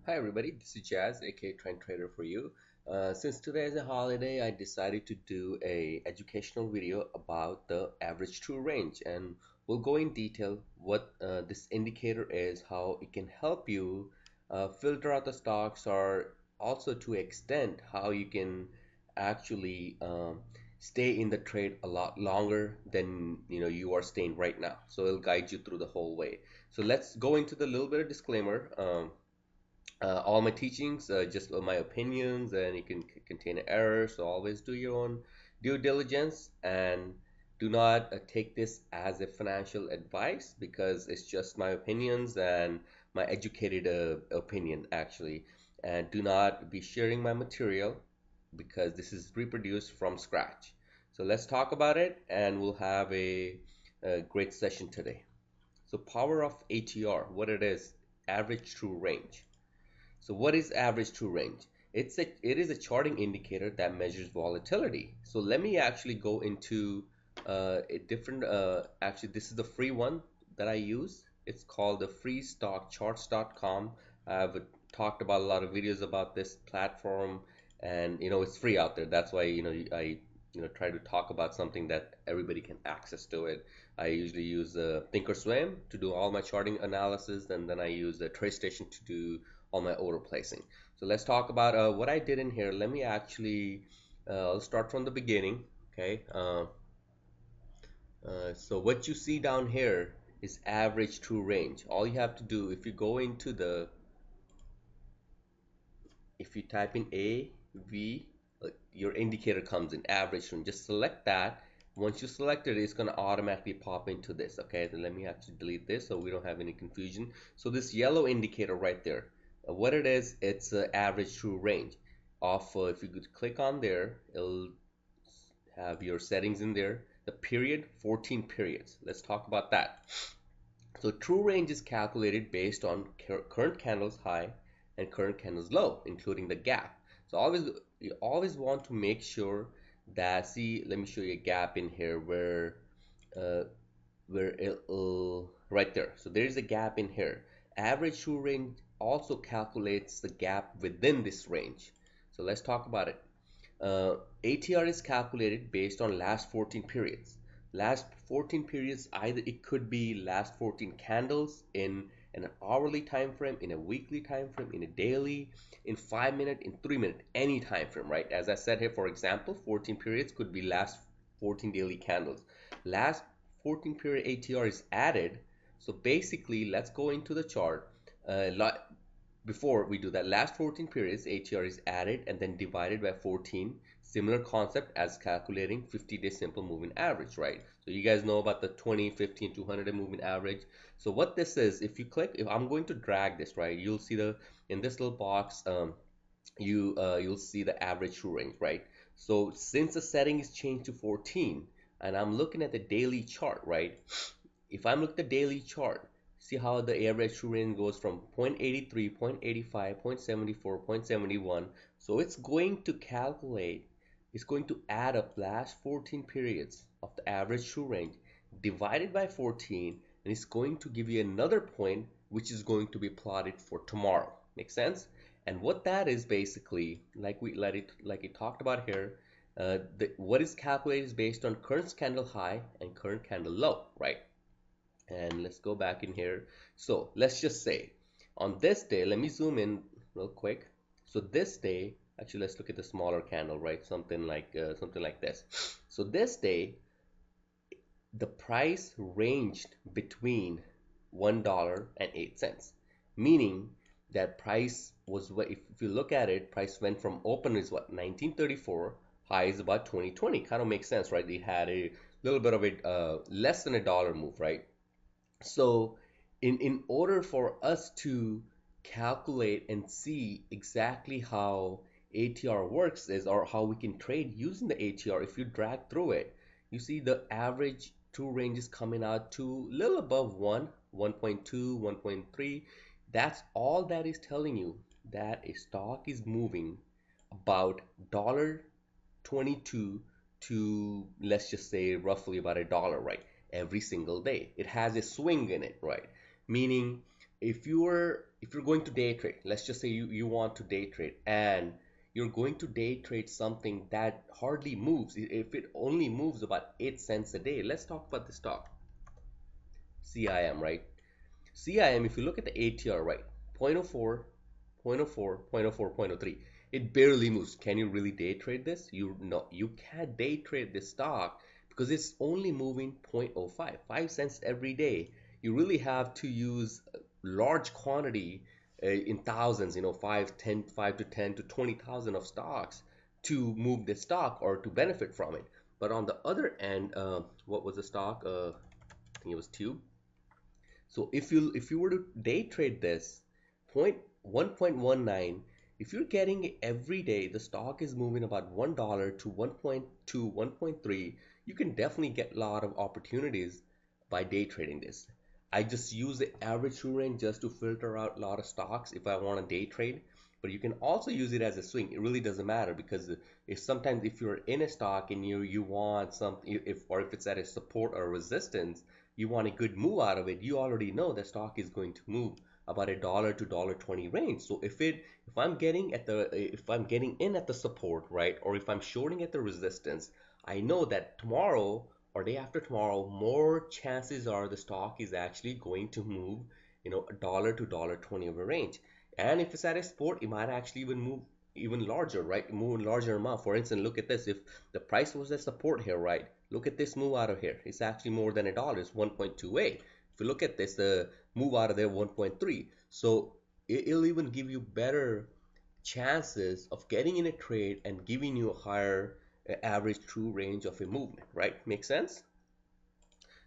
Hi everybody, this is Jazz, aka Trend Trader for you. Since today is a holiday, I decided to do a educational video about the average true range, and we'll go in detail what this indicator is, how it can help you filter out the stocks, or also to extent how you can actually stay in the trade a lot longer than you are staying right now. So it'll guide you through the whole way. So let's go into the little bit of disclaimer. All my teachings, just my opinions, and it can contain errors. So always do your own due diligence and do not take this as a financial advice because it's just my opinions and my educated opinion actually. And do not be sharing my material because this is reproduced from scratch. So let's talk about it and we'll have a great session today. So power of ATR, what it is, average true range. So what is average true range? It is a charting indicator that measures volatility. So let me actually go into a different actually this is the free one that I use. It's called the freestockcharts.com. I've talked about a lot of videos about this platform, and it's free out there. That's why I try to talk about something that everybody can access to it. I usually use Thinkorswim to do all my charting analysis, and then I use the TradeStation to do all my order placing. So let's talk about what I did in here. Let me actually I'll start from the beginning. Okay. So what you see down here is average true range. All you have to do, if you go into the, if you type in AV, your indicator comes in average true. Just select that. Once you select it, it's going to automatically pop into this. Okay, then let me actually delete this so we don't have any confusion. So this yellow indicator right there, what it is, it's average true range of, if you could click on there, it'll have your settings in there. The period, 14 periods. Let's talk about that. So true range is calculated based on current candles high and current candles low, including the gap. So you always want to make sure that, see, let me show you a gap in here uh, where it'll, right there. So there is a gap in here. Average true range also calculates the gap within this range. So let's talk about it. ATR is calculated based on last 14 periods. Last 14 periods, either it could be last 14 candles in an hourly time frame, in a weekly time frame, in a daily, in 5 minute, in 3 minute, any time frame, right? As I said here, for example, 14 periods could be last 14 daily candles. Last 14 period ATR is added. So basically, let's go into the chart. Before we do that, last 14 periods ATR is added and then divided by 14. Similar concept as calculating 50-day simple moving average, right? So you guys know about the 20, 15, 200 day moving average. So what this is, if you click, if I'm going to drag this, right, you'll see the, in this little box, you'll see the average true range, right? So since the setting is changed to 14 and I'm looking at the daily chart, right? If I'm looking at the daily chart, see how the average true range goes from 0.83, 0.85, 0.74, 0.71. So it's going to calculate, it's going to add up last 14 periods of the average true range divided by 14, and it's going to give you another point which is going to be plotted for tomorrow. Make sense? And what that is basically, like it talked about here, what is calculated is based on current candle high and current candle low, right? And let's go back in here. So let's just say on this day, let me zoom in real quick. So this day, actually let's look at the smaller candle, right? Something like this. So this day the price ranged between $1.08, meaning that price was what, if you look at it, price went from open is what, 1934, high is about 2020. Kind of makes sense, right? They had a little bit of a less than a dollar move, right? So in order for us to calculate and see exactly how ATR works is, or how we can trade using the ATR, if you drag through it, you see the average two ranges coming out to a little above 1, 1.2, 1.3. That's all that is telling you, that a stock is moving about $1.22 to, let's just say, roughly about a dollar, right? Every single day. It has a swing in it, right? Meaning if you're going to day trade, let's just say you want to day trade, and you're going to day trade something that hardly moves. If it only moves about 8 cents a day, let's talk about the stock CIM, right? CIM, if you look at the ATR, right, 0.04, 0.04, 0.04, 0.03, it barely moves. Can you really day trade this? You can't day trade this stock because it's only moving 0.05, 5 cents every day. You really have to use large quantity in thousands, 5, 10, 5 to 10 to 20,000 of stocks to move the stock or to benefit from it. But on the other end, what was the stock? I think it was Tube. So if you were to day trade this point 1.19, if you're getting it every day, the stock is moving about $1 to 1.2, 1.3, you can definitely get a lot of opportunities by day trading this. I just use the average true range just to filter out a lot of stocks if I want to day trade. But you can also use it as a swing. It really doesn't matter because if sometimes if you're in a stock and you want something, if it's at a support or resistance, you want a good move out of it, you already know the stock is going to move about $1 to $1.20 range. So if I'm getting in at the support, right, or if I'm shorting at the resistance, I know that tomorrow or day after tomorrow, more chances are the stock is actually going to move, $1 to $1.20 of a range. And if it's at a support, it might actually even move even larger, right? Move in larger amount. For instance, look at this. If the price was at support here, right? Look at this move out of here. It's actually more than $1. It's 1.28. If you look at this, the move out of there 1.3. So it'll even give you better chances of getting in a trade and giving you a higher average true range of a movement, right? Make sense?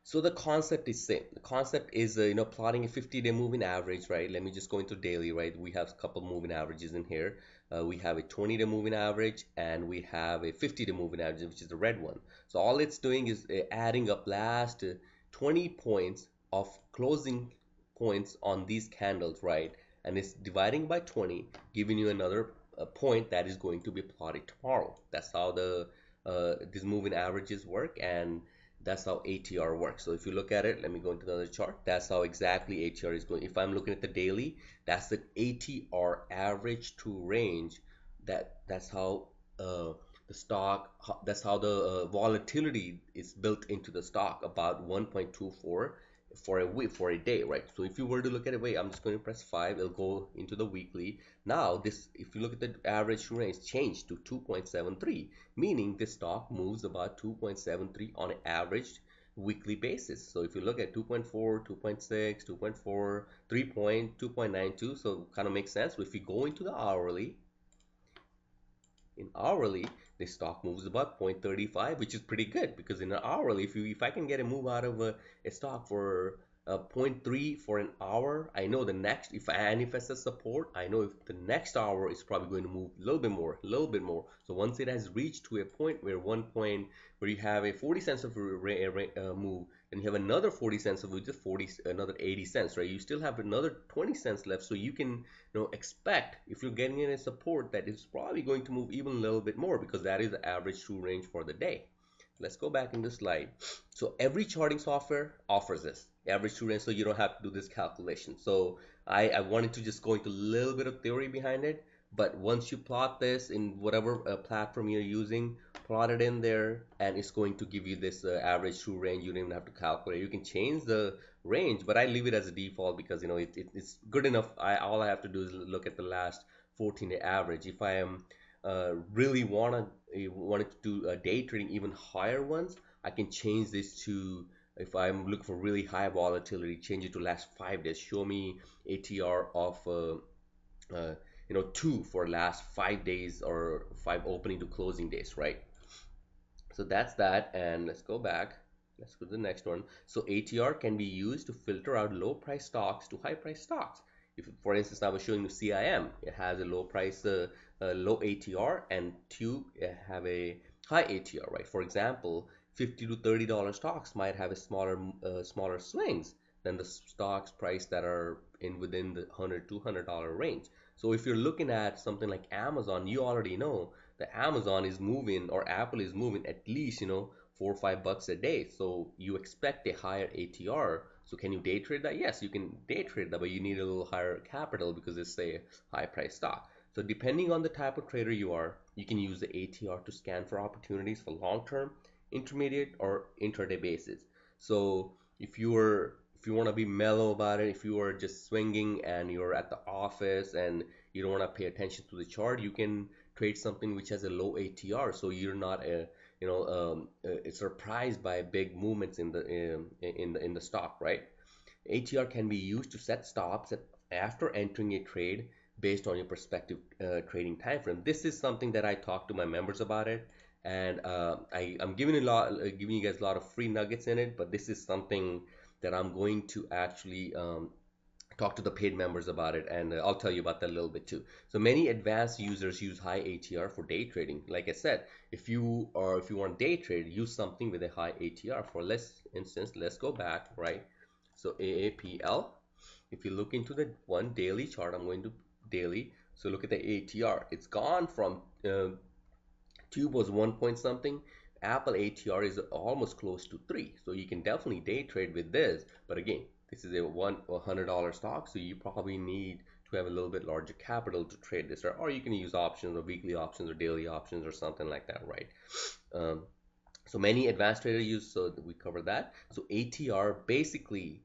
So the concept is same. The concept is plotting a 50-day moving average, right? Let me just go into daily, right? We have a couple moving averages in here. We have a 20-day moving average and we have a 50-day moving average, which is the red one. So all it's doing is adding up last 20 points of closing points on these candles, right? And it's dividing by 20, giving you another point that is going to be plotted tomorrow. That's how these moving averages work, and that's how ATR works. So if you look at it, let me go into another chart. That's how exactly ATR is going. If I'm looking at the daily, that's the ATR average to range. That's how the stock. That's how the volatility is built into the stock, about 1.24 for a week, for a day, right? So if you were to look at it, wait, I'm just going to press 5. It'll go into the weekly. Now this, if you look at the average to range, changed to 2.73, meaning this stock moves about 2.73 on an average weekly basis. So if you look at 2.4, 2.6, 2.4, 3.2.92, so kind of makes sense. So if you go into the hourly, in hourly, the stock moves about 0.35, which is pretty good because in an hourly, if I can get a move out of a stock for zero point 0.3 for an hour, I know the next, if I manifest a support, I know if the next hour is probably going to move a little bit more, a little bit more. So once it has reached to a point where where you have a 40 cents of move, and you have another 40 cents of just 40, another 80 cents, right? You still have another 20 cents left, so you can expect, if you're getting in a support, that it's probably going to move even a little bit more because that is the average true range for the day. Let's go back in the slide. So every charting software offers this average true range, so you don't have to do this calculation. So I wanted to just go into a little bit of theory behind it, but once you plot this in whatever platform you're using, plot it in there and it's going to give you this average true range. You don't even have to calculate. You can change the range, but I leave it as a default because it's good enough. All I have to do is look at the last 14-day average. If I am really wanted to do day trading, even higher ones, I can change this to, if I'm looking for really high volatility, change it to last 5 days. Show me ATR of 2 for last 5 days or 5 opening to closing days, right? So that's that, and let's go back. Let's go to the next one. So ATR can be used to filter out low price stocks to high price stocks. If, for instance, I was showing you CIM, it has a low price, low ATR, and Tube have a high ATR, right? For example, $50 to $30 stocks might have a smaller swings than the stocks price that are within the $100 $200 range. So if you're looking at something like Amazon, you already know that Amazon is moving, or Apple is moving at least $4 or $5 a day. So you expect a higher ATR. So can you day trade that? Yes, you can day trade that, but you need a little higher capital because it's a high price stock. So depending on the type of trader you are, you can use the ATR to scan for opportunities for long-term, intermediate, or intraday basis. So if you want to be mellow about it, if you are just swinging and you're at the office and you don't want to pay attention to the chart, you can trade something which has a low ATR, so you're not surprised by big movements in the stock, right? ATR can be used to set stops after entering a trade based on your prospective trading time frame. This is something that I talk to my members about it, and I'm giving you guys a lot of free nuggets in it. But this is something that I'm going to actually talk to the paid members about it, and I'll tell you about that a little bit too. So many advanced users use high ATR for day trading. Like I said, if you want day trade, use something with a high ATR. For let's instance, let's go back, right? So AAPL, if you look into the one daily chart, I'm going to daily. So look at the ATR. It's gone from Tube was 1 point something. Apple ATR is almost close to 3. So you can definitely day trade with this. But again, this is a $100 stock, so you probably need to have a little bit larger capital to trade this. Or you can use options or weekly options or daily options or something like that, right? Um, so many advanced traders use, so we cover that. So ATR basically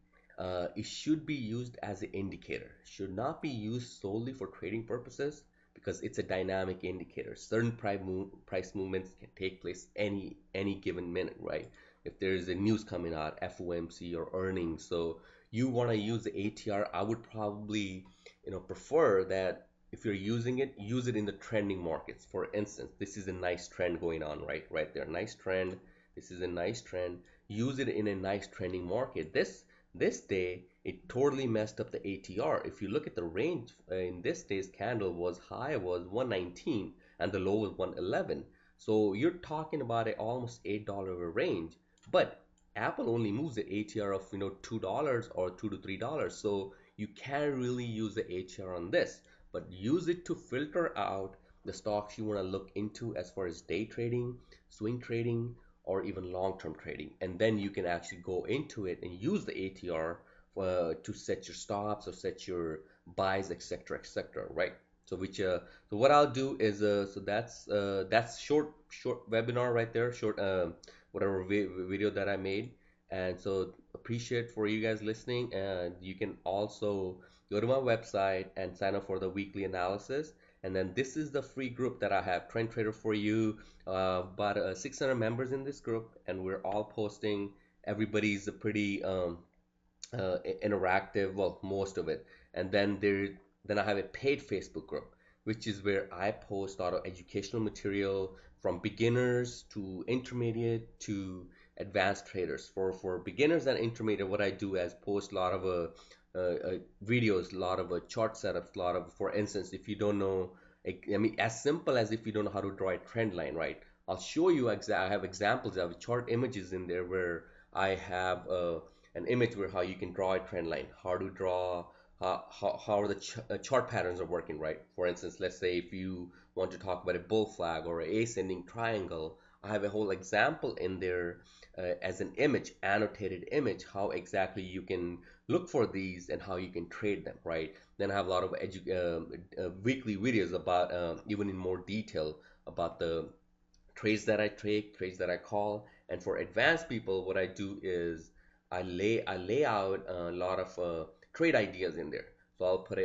it should be used as an indicator. Should not be used solely for trading purposes because it's a dynamic indicator. Certain price movements can take place any given minute, right? If there's a news coming out, FOMC or earnings, so you want to use the ATR, I would probably prefer that if you're using it, use it in the trending markets. For instance, this is a nice trend going on right there. Nice trend. This is a nice trend. Use it in a nice trending market. This day it totally messed up the ATR. If you look at the range in this day's candle, was high was 119 and the low was 111. So you're talking about a almost $8 range. But Apple only moves the ATR of $2 or $2 to $3. So you can't really use the ATR on this, but use it to filter out the stocks you want to look into as far as day trading, swing trading, or even long-term trading. And then you can actually go into it and use the ATR to set your stops or set your buys, etc., right? So what I'll do is so that's short webinar right there, short whatever video that I made. And so appreciate for you guys listening, and you can also go to my website and sign up for the weekly analysis. And then this is the free group that I have, Trend Trader for You. About 600 members in this group, and we're all posting. Everybody's a pretty interactive, well, most of it. And then I have a paid Facebook group, which is where I post a lot of educational material from beginners to intermediate to advanced traders. For beginners and intermediate, what I do is post a lot of videos, a lot of chart setups, a lot of, for instance, if you don't know, I mean, as simple as if you don't know how to draw a trend line, right? I'll show you, I have examples, I have chart images in there where I have an image where how you can draw a trend line, how to draw, how the chart patterns are working, right? For instance, let's say if you want to talk about a bull flag or a ascending triangle, I have a whole example in there as an image, annotated image, how exactly you can look for these and how you can trade them, right? Then I have a lot of weekly videos about even in more detail about the trades that I take, trades that I call. And for advanced people, what I do is I lay out a lot of trade ideas in there. So I'll put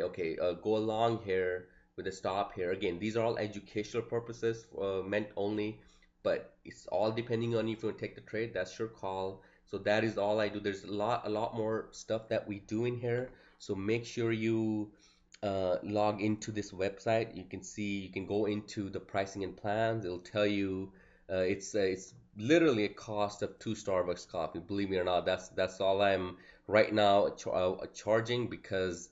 go along here with a stop here. Again, these are all educational purposes meant only, but it's all depending on you if you want to take the trade. That's your call. So that is all I do. There's a lot more stuff that we do in here. So make sure you log into this website. You can go into the pricing and plans. It'll tell you it's literally a cost of 2 Starbucks coffee. Believe me or not, that's all I'm right now charging, because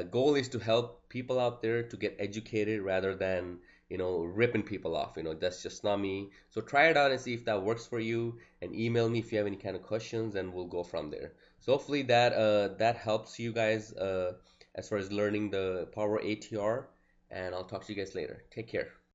goal is to help people out there to get educated rather than ripping people off. That's just not me. So try it out and see if that works for you, and email me if you have any kind of questions, and we'll go from there. So hopefully that helps you guys as far as learning the power ATR, and I'll talk to you guys later. Take care.